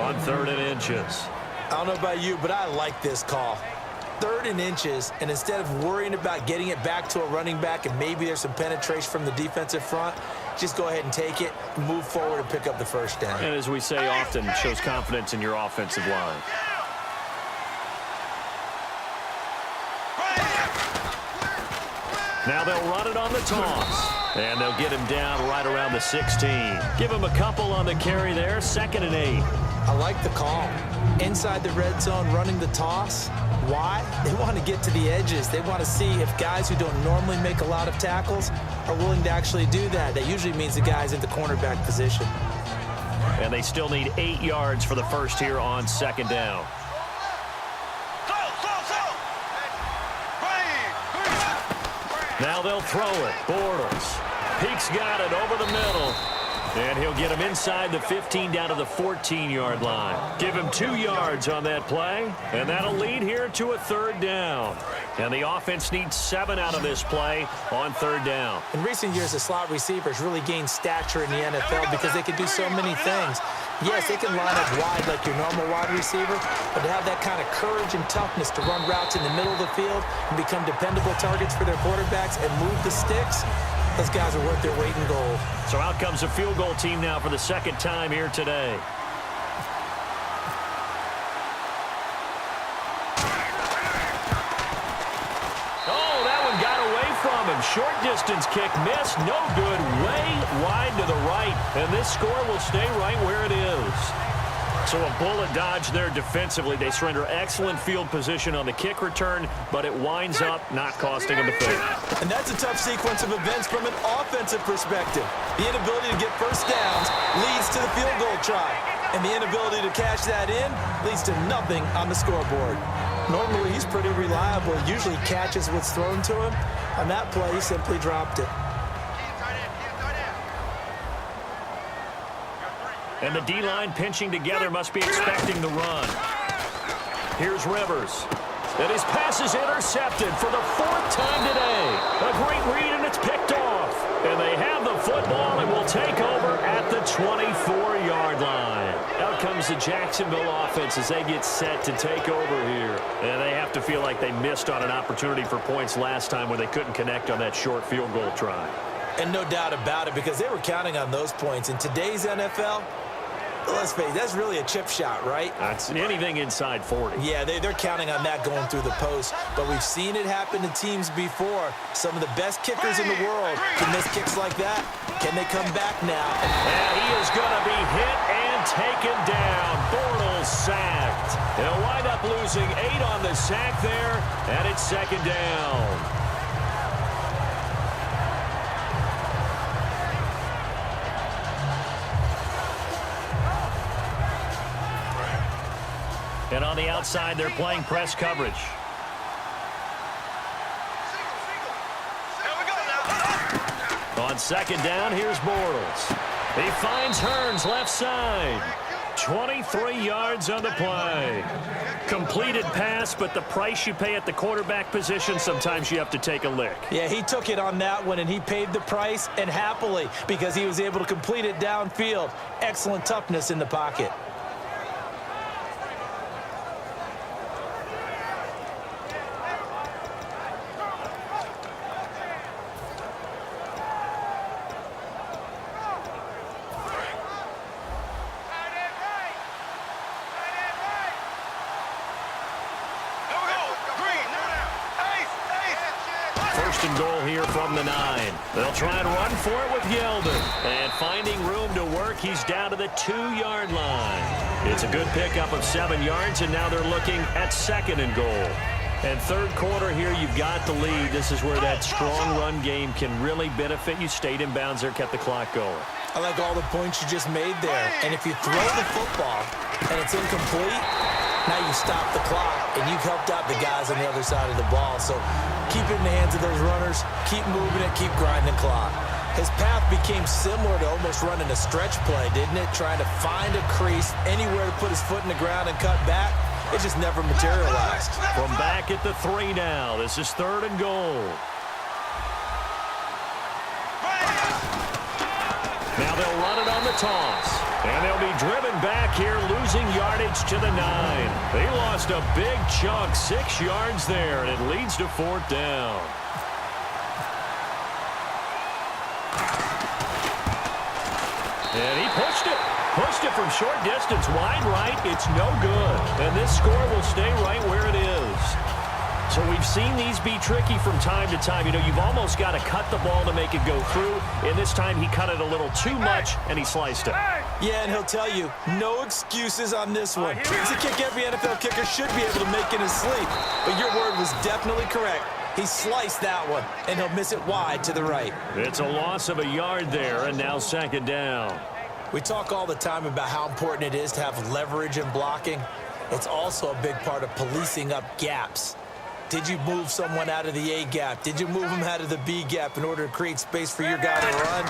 on 3rd and inches. I don't know about you, but I like this call. 3rd and inches, and instead of worrying about getting it back to a running back and maybe there's some penetration from the defensive front, just go ahead and take it, move forward, and pick up the first down. And as we say often, it shows confidence in your offensive line. Now they'll run it on the toss. And they'll get him down right around the 16. Give him a couple on the carry there, 2nd and 8. I like the call. Inside the red zone, running the toss. Why? They want to get to the edges. They want to see if guys who don't normally make a lot of tackles are willing to actually do that. That usually means the guy's in the cornerback position. And they still need 8 yards for the first here on 2nd down. Now they'll throw it. Bortles. Peek's got it over the middle. And he'll get him inside the 15 down to the 14-yard line. Give him 2 yards on that play. And that'll lead here to a 3rd down. And the offense needs 7 out of this play on 3rd down. In recent years, the slot receivers really gained stature in the NFL because they can do so many things. Yes, they can line up wide like your normal wide receiver, but to have that kind of courage and toughness to run routes in the middle of the field and become dependable targets for their quarterbacks and move the sticks, those guys are worth their weight in gold. So out comes a field goal team now for the 2nd time here today. Oh, that one got away from him. Short distance kick missed. No good. Way wide to the right. And this score will stay right where it is. So a bullet dodge there defensively. They surrender excellent field position on the kick return, but it winds up not costing them a thing. And that's a tough sequence of events from an offensive perspective. The inability to get first downs leads to the field goal try. And the inability to cash that in leads to nothing on the scoreboard. Normally, he's pretty reliable. Usually catches what's thrown to him. On that play, he simply dropped it. And the D-line pinching together must be expecting the run. Here's Rivers. And his pass is intercepted for the 4th time today. A great read, and it's picked off. And they have the football and will take over at the 24-yard line. Out comes the Jacksonville offense as they get set to take over here. And they have to feel like they missed on an opportunity for points last time when they couldn't connect on that short field goal try. And no doubt about it, because they were counting on those points. In today's NFL, let's face it, that's really a chip shot, right? That's anything inside 40. Yeah, they're counting on that going through the post. But we've seen it happen to teams before. Some of the best kickers in the world can miss kicks like that. Can they come back now? And he is going to be hit and taken down. Bortles sacked. He'll wind up losing 8 on the sack there, and it's 2nd down. And on the outside, they're playing press coverage. On 2nd down, here's Bortles. He finds Hearns left side. 23 yards on the play. Completed pass, but the price you pay at the quarterback position, sometimes you have to take a lick. Yeah, he took it on that one, and he paid the price, and happily, because he was able to complete it downfield. Excellent toughness in the pocket. And goal here from the 9. They'll try and run for it with Yeldon. And finding room to work, he's down to the 2-yard line. It's a good pickup of 7 yards, and now they're looking at 2nd and goal. And 3rd quarter here, you've got the lead. This is where that strong run game can really benefit you. Stayed in bounds there, kept the clock going. I like all the points you just made there. And if you throw the football and it's incomplete, now you stop the clock, and you've helped out the guys on the other side of the ball. So keep it in the hands of those runners, keep moving it, keep grinding clock. His path became similar to almost running a stretch play, didn't it? Trying to find a crease, anywhere to put his foot in the ground and cut back. It just never materialized. From back at the 3 now, this is 3rd and goal. Now they'll run it on the toss. And they'll be driven back here, losing losing yardage to the 9. They lost a big chunk, 6 yards there, and it leads to 4th down. And he pushed it. Pushed it from short distance, wide right. It's no good. And this score will stay right where it is. So we've seen these be tricky from time to time. You know, you've almost got to cut the ball to make it go through. And this time he cut it a little too much, and he sliced it. Yeah, and he'll tell you, no excuses on this one. It's a kick every NFL kicker should be able to make in his sleep. But your word was definitely correct. He sliced that one, and he'll miss it wide to the right. It's a loss of a yard there, and now 2nd down. We talk all the time about how important it is to have leverage in blocking. It's also a big part of policing up gaps. Did you move someone out of the A gap? Did you move them out of the B gap in order to create space for your guy to run?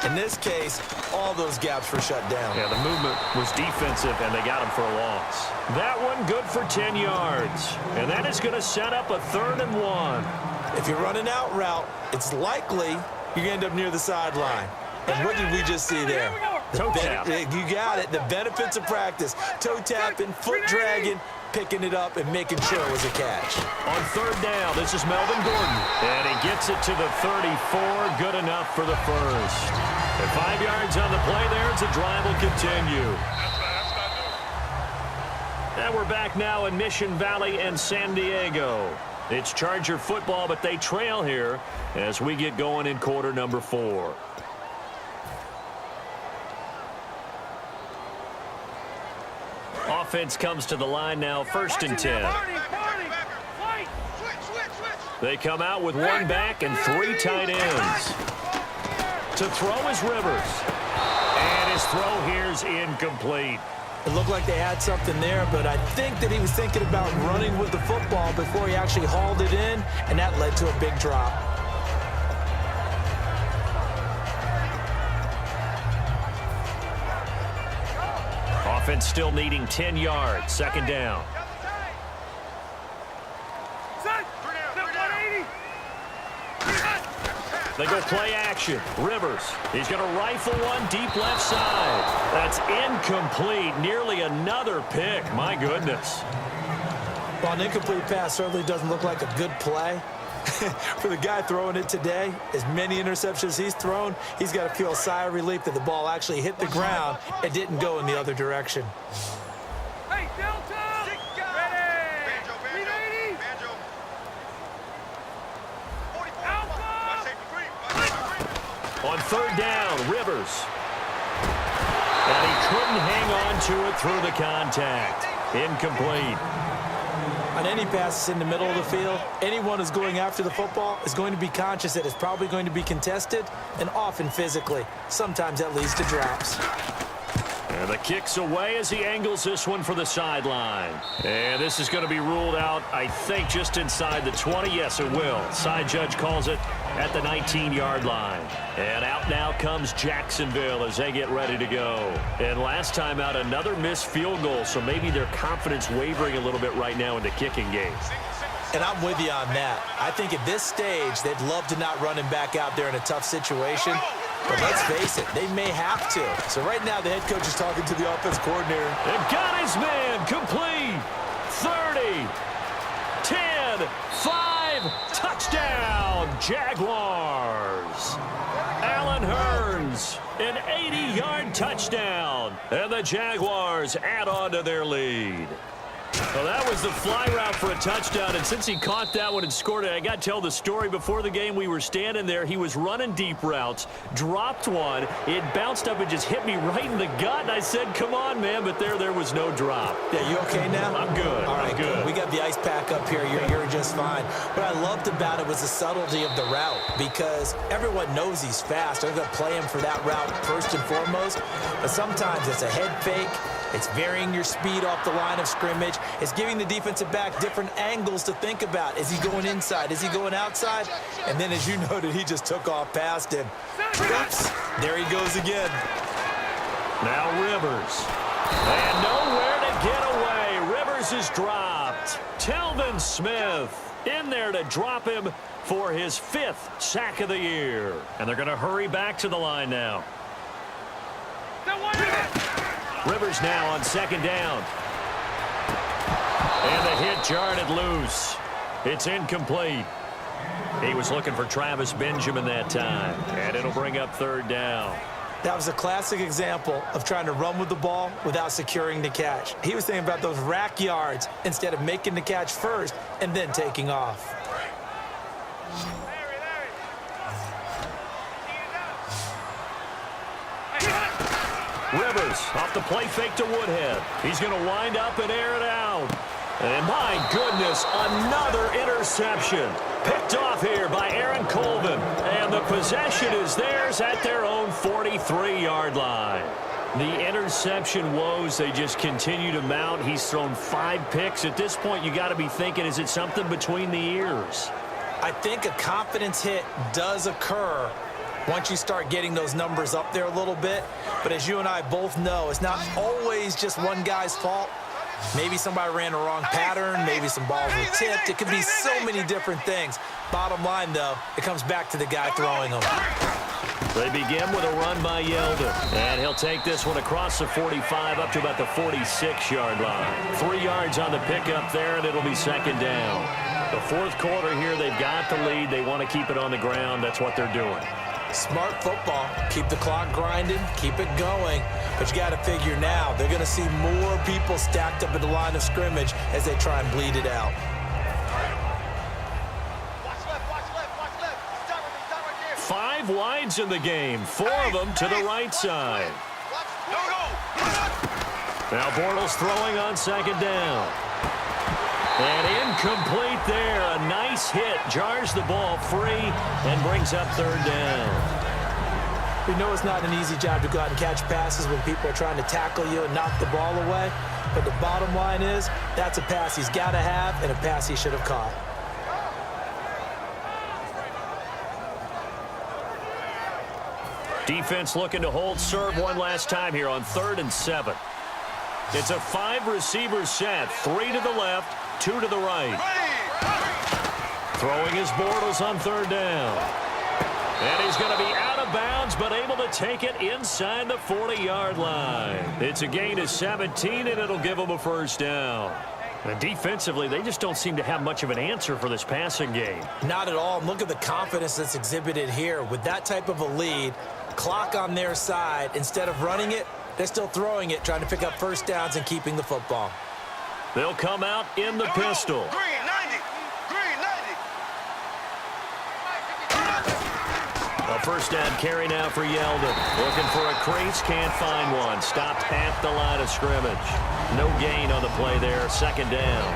In this case, all those gaps were shut down. Yeah, the movement was defensive, and they got him for a loss. That one good for 10 yards. And that is going to set up a 3rd and 1. If you run an out route, it's likely you're going to end up near the sideline. And what did we just see there? Toe tap. You got it. The benefits of practice. Toe tapping, foot dragging, picking it up, and making sure it was a catch. On 3rd down, this is Melvin Gordon. And he gets it to the 34. Good enough for the first. And 5 yards on the play there as the drive will continue. And we're back now in Mission Valley and San Diego. It's Charger football, but they trail here as we get going in quarter number 4. Offense comes to the line now, 1st and 10. They come out with 1 back and 3 tight ends. To throw is Rivers. And his throw here's incomplete. It looked like they had something there, but I think that he was thinking about running with the football before he actually hauled it in, and that led to a big drop. Offense still needing 10 yards. 2nd down. They go play action. Rivers. He's going to rifle one deep left side. That's incomplete. Nearly another pick. My goodness. Well, an incomplete pass certainly doesn't look like a good play. For the guy throwing it today, as many interceptions he's thrown, he's got to feel a sigh of relief that the ball actually hit the ground and didn't go in the other direction. Hey, Delta! Ready! Banjo! On 3rd down, Rivers. And he couldn't hang on to it through the contact. Incomplete. On any passes in the middle of the field, anyone who's going after the football is going to be conscious that it's probably going to be contested, and often physically. Sometimes that leads to drops. And the kick's away as he angles this one for the sideline. And this is going to be ruled out, I think, just inside the 20. Yes, it will. Side judge calls it at the 19-yard line. And out now comes Jacksonville as they get ready to go. And last time out, another missed field goal, so maybe their confidence wavering a little bit right now in the kicking game. And I'm with you on that. I think at this stage, they'd love to not run him back out there in a tough situation. But let's face it, they may have to. So right now, the head coach is talking to the offense coordinator. And got his man complete. 30, 10, 5, touchdown, Jaguars. Allen Hurns, an 80-yard touchdown. And the Jaguars add on to their lead. Well, that was the fly route for a touchdown, and since he caught that one and scored it, I got to tell the story. Before the game, we were standing there. He was running deep routes, dropped one. It bounced up and just hit me right in the gut, and I said, come on, man, but there was no drop. Yeah, you okay now? I'm good. All right, I'm good. We got the ice pack up here. You're just fine. What I loved about it was the subtlety of the route, because everyone knows he's fast. They're going to play him for that route first and foremost, but sometimes it's a head fake. It's varying your speed off the line of scrimmage. It's giving the defensive back different angles to think about. Is he going inside? Is he going outside? And then, as you noted, he just took off past him. Oops. There he goes again. Now Rivers. And nowhere to get away. Rivers is dropped. Telvin Smith in there to drop him for his 5th sack of the year. And they're going to hurry back to the line now. Rivers now on second down. And the hit jarred it loose. It's incomplete. He was looking for Travis Benjamin that time. And it'll bring up third down. That was a classic example of trying to run with the ball without securing the catch. He was thinking about those rack yards instead of making the catch first and then taking off. Rivers off the play fake to Woodhead. He's going to wind up and air it out. And my goodness, another interception. Picked off here by Aaron Colvin. And the possession is theirs at their own 43-yard line. The interception woes, they just continue to mount. He's thrown 5 picks. At this point, you got to be thinking, is it something between the ears? I think a confidence hit does occur once you start getting those numbers up there a little bit. But as you and I both know, it's not always just one guy's fault. Maybe somebody ran a wrong pattern. Maybe some balls were tipped. It could be so many different things. Bottom line, though, it comes back to the guy throwing them. They begin with a run by Yeldon. And he'll take this one across the 45 up to about the 46-yard line. 3 yards on the pickup there, and it'll be second down. The fourth quarter here, they've got the lead. They want to keep it on the ground. That's what they're doing. Smart football. Keep the clock grinding. Keep it going. But you got to figure now, they're going to see more people stacked up at the line of scrimmage as they try and bleed it out. Five wides in the game. 4 of them to the right side. Now Bortles throwing on second down. And incomplete there. A nice hit. Jars the ball free and brings up third down. We know it's not an easy job to go out and catch passes when people are trying to tackle you and knock the ball away. But the bottom line is, that's a pass he's got to have and a pass he should have caught. Defense looking to hold serve one last time here on 3rd and 7. It's a 5-receiver set. 3 to the left, 2 to the right. Throwing his Bortles on third down. And he's going to be out of bounds, but able to take it inside the 40-yard line. It's a gain of 17, and it'll give him a first down. And defensively, they just don't seem to have much of an answer for this passing game. Not at all. And look at the confidence that's exhibited here. With that type of a lead, clock on their side, instead of running it, they're still throwing it, trying to pick up first downs and keeping the football. They'll come out in the pistol. Green 90. Green 90. A first down carry now for Yeldon. Looking for a crease, can't find one. Stopped at the line of scrimmage. No gain on the play there, second down.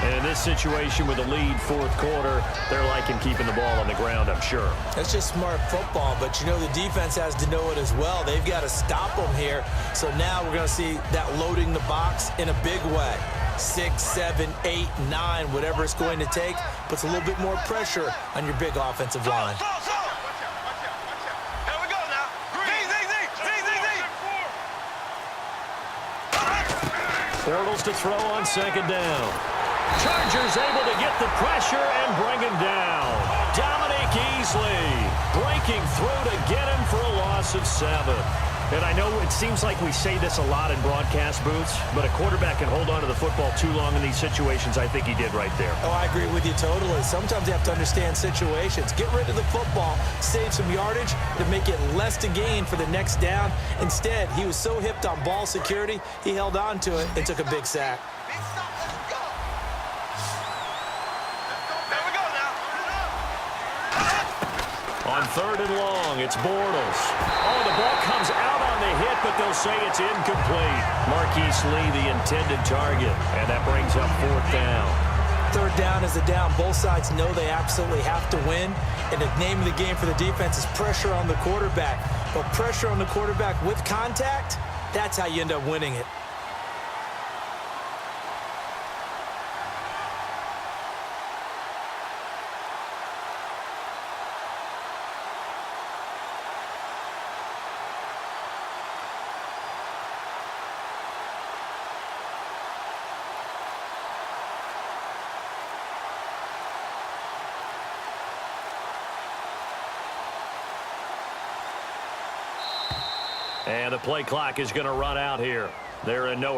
And in this situation with the lead fourth quarter, they're liking keeping the ball on the ground, I'm sure. That's just smart football, but you know the defense has to know it as well. They've got to stop them here. So now we're going to see that loading the box in a big way. 6, 7, 8, 9, whatever it's going to take, puts a little bit more pressure on your big offensive line. Bortles to throw on second down. Chargers able to get the pressure and bring him down. Dominique Easley breaking through to get him for a loss of 7. And I know it seems like we say this a lot in broadcast booths, but a quarterback can hold on to the football too long in these situations. I think he did right there. Oh, I agree with you totally. Sometimes you have to understand situations. Get rid of the football, save some yardage to make it less to gain for the next down. Instead, he was so hipped on ball security, he held on to it and took a big sack. On 3rd and long, it's Bortles. Oh, the ball comes out on the hit, but they'll say it's incomplete. Marquise Lee, the intended target, and that brings up 4th down. 3rd down is a down. Both sides know they absolutely have to win, and the name of the game for the defense is pressure on the quarterback. But pressure on the quarterback with contact, that's how you end up winning it. And the play clock is going to run out here. They're in no